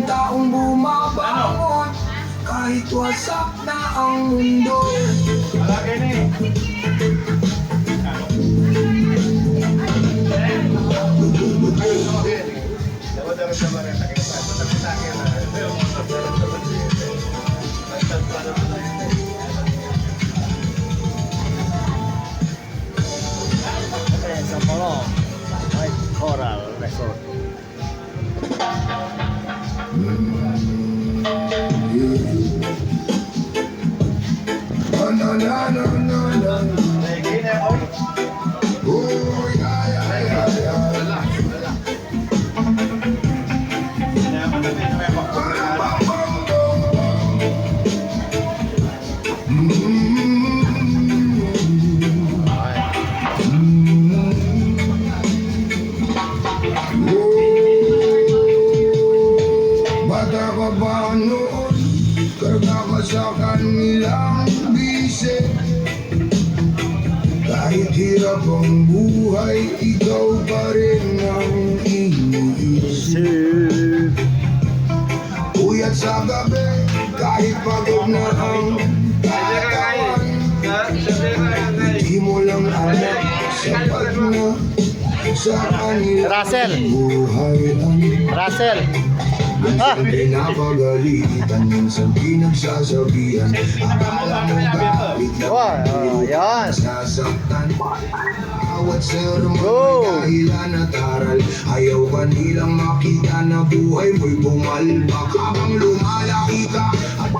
taong bumabangon kahit wasak na ang mundo. Malagay na eh. Sa Polo, White Coral Resort. Na na na na na. Malagay na ako. Oh yeah yeah yeah yeah. Bata ka ba noon? Karga ka sa kanilang bise. Kahit hirap ang buhay, ikaw pa rin ang iniisip. Uyat sa gabi, kahit pagod na ang katawan. Di mo lang alam, sapat na sa kanilang Russell. buhay ang Russell. minsan pinapagalitan, minsan pinagsasabihan. Akala mo galit lang Wow, yan. nasasaktan. Bawat sermon Go. may dahilan at aral. Ayaw ka nilang makita na buhay mo'y bumalbak. Habang lumalaki ka at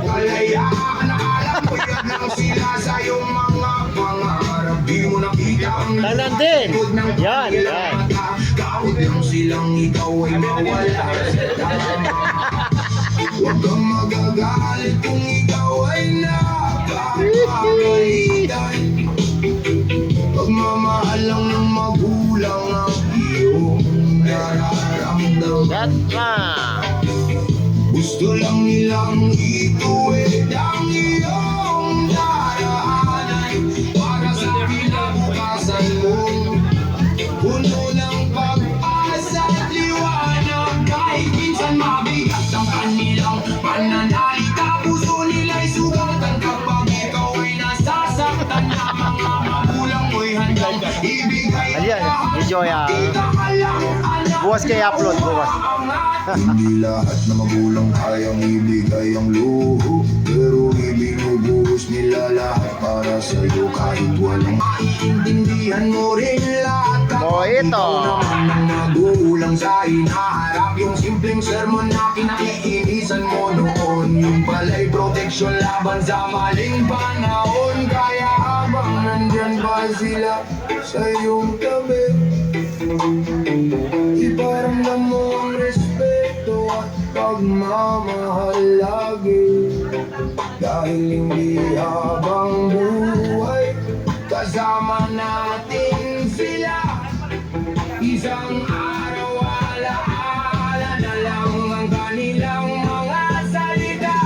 kalaya ka na alam mo yan lang sila sa iyong mga pangarap. Di mo nakita ang Tanan din. likod ng Yan, kanilang yan. mata. Kahit lang silang ikaw ay mawala sa tama. Huwag kang magagalit kung ikaw ay napapagalitan. Pagmamahal lang ng magulang ang iyong nararamdaman. That na. Gusto lang nilang ituwid ang iyong daraanan para sa kinabukasan mo. Puno ng pag-asa at liwanag. Kahit minsan mabigat ang kanilang pananalita, puso nila'y sugatan kapag ikaw ay nasasaktan. Na mga magulang mo'y handang ibigay Ayan, medyo Kita ka lang, anak. bukas kayo upload, bukas. Hindi lahat na magulang kayang ibigay ang luho, pero ibinubuhos nila lahat para sa'yo. Kahit walang maiintindihan mo rin lahat. Mojito. Ikaw naman ang magulang sa hinaharap. Yung simpleng sermon na kinakiinisan mo noon, yung pala'y proteksyon laban sa maling panahon. Kaya habang nandyan pa sila sa iyong tabi, iparamdam mo ang respeto at pagmamahal lagi. Dahil hindi habang buhay kasama natin sila. Isang araw alaala na lang ang kanilang mga salita.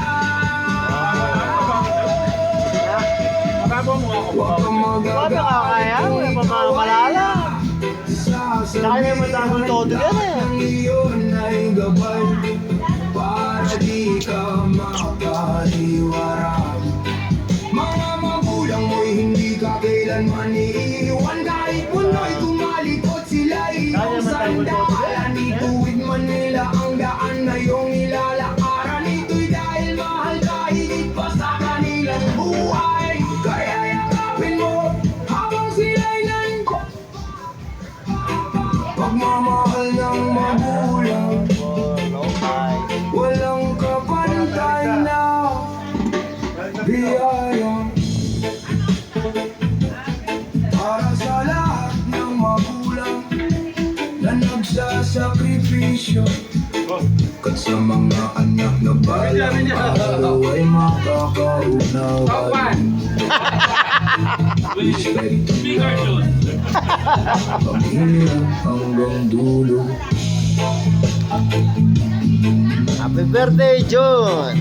Huwag kang magagalit kung ikaw ay Kaya naman namin todo yan eh. ng iyon ay gabay para di ka makaliwaran. Mga magulang mo'y hindi ka kailanman iiwan. Kahit puno'y kumalikot sila'y iyong sandalan. Ituwid man nila ang daan na iyong nilalakaran. Ito'y dahil mahal ka higit pa sa kanilang buhay. Kaya yakapin mo habang sila'y nandyan. Pagmamahal ng magulang, walang kapantay na biyaya. Para sa lahat ng magulang na nagsasakripisyo, kat sa mga anak na balang araw ay makakaunawan. Respect pamilya hanggang dulo. Happy birthday, June!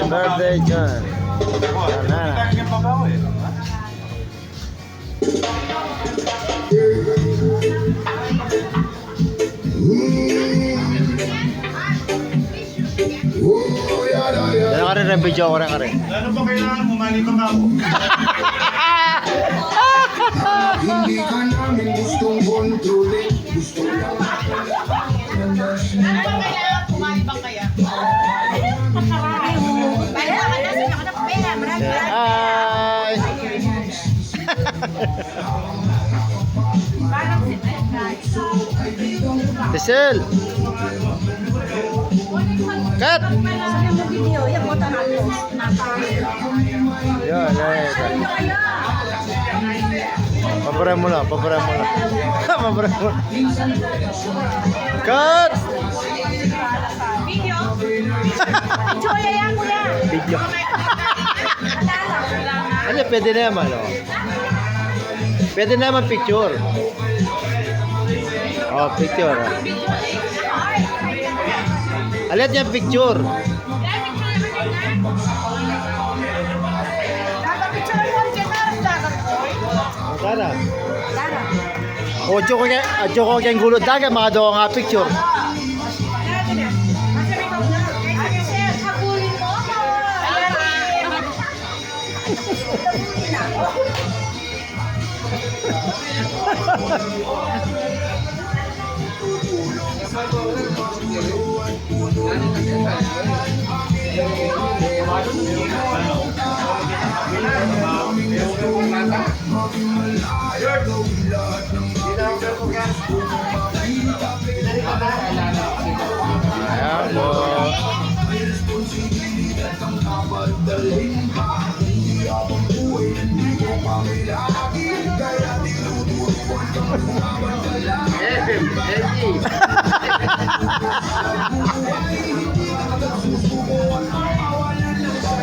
birthday, June! Sana. Oh, yada, yada. Yan ka rin, video ko rin. Ano ba kailangan mo? Malibang ako. Hindi ka namin gustong kontrolin. Gusto lang Ano ba kailangan pumalibang kaya? Bayan ka na, sabi ako ng pera. Maraming Hi! Tisel! Cut! Yan, yan. Paparay mo lang, paparay mo lang. Paparay mo lang. Cut! video. Choya yan, kuya. Video. Ano, pwede na naman, oh. Pwede naman picture. Oh, picture. Alit niya picture. Sana. O, joko kayong gulod dagat, mga daw nga picture. Ayan po.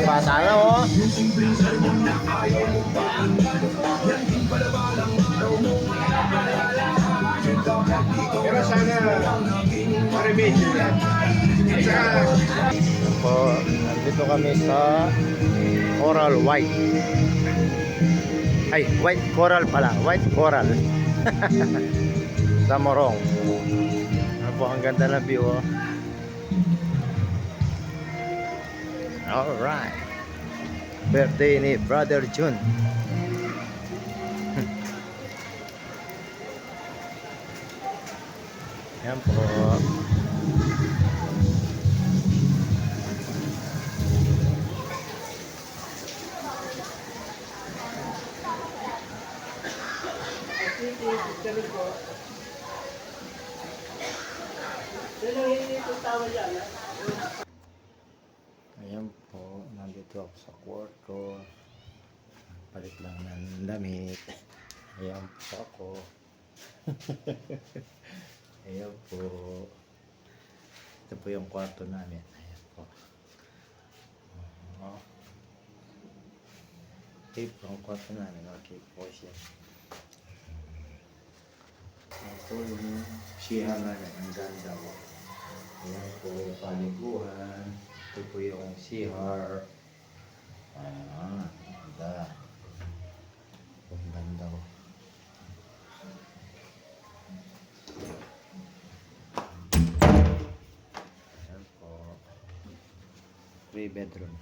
Bata na, oh. Pero sana ma-remedyo yan. At saka, Po, nandito kami sa Coral White. Ay, White Coral pala. White Coral. Sa Morong. Ano po, ang ganda na view, oh. Alright. Birthday ni Brother Jun. Yan po. Ayan po, nandito ako sa kwarto. Palit lang ng damit. Ayan po ako. Ayan po. Ito po yung kwarto namin. Ayan po. Okay po ang kwarto namin. Okay po siya. Ayan po yung siya namin. Ang ganda po. Ayan po yung paliguan. Ito po yung CR. Ayan. Ganda. Ang ganda po. Ayan po. 3 bedroom.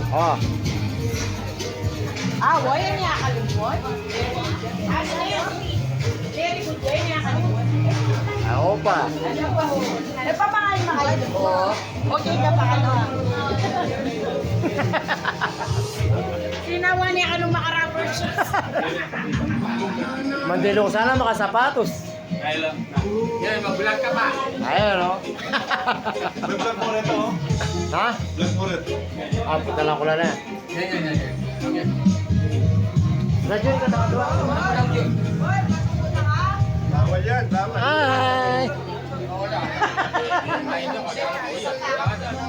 Oh. Ah, boy, yan niya kalungkot. Ah, ano yun? Very good, boy, niya kalungkot. Ako pa. Nagpapangalan na kayo? Oo. Okay ka pa ano? Sinawa niya ka nung makarapper shoes. Mandilo ko sana makasapatos. Yan, mag-vlog ka pa. Ayun, no? Vlog mo rin to. Ha? Vlog mo rin. Ah, punta lang ko lang na. Yan. Radyo ka na kadwa. Bawal yan, bawal. Hi!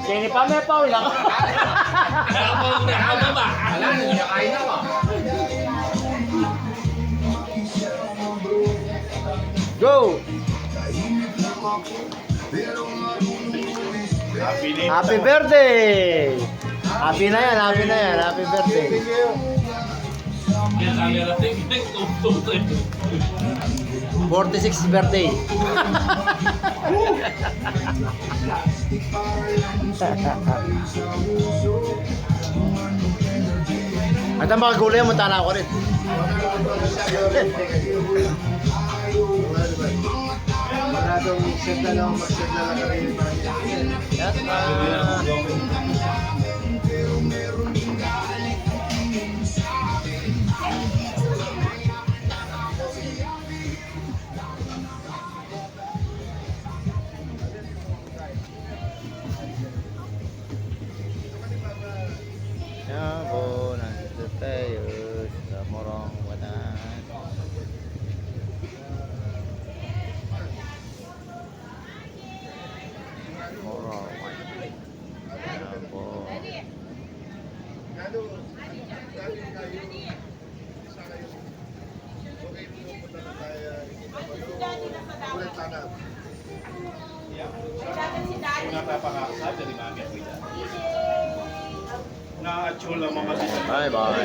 Kini pa may paula ka. Go! Happy birthday! Happy na yan, happy na yan. Happy birthday. Thank you. 46th birthday. At ang mga gulay mo, tana ko rin. Maradong set na lang, mag-set na lang kami. Ya po, nandito tayo sa Morong Wanan. Morong Wanan. Yan po. Na-achula mga Bye bye.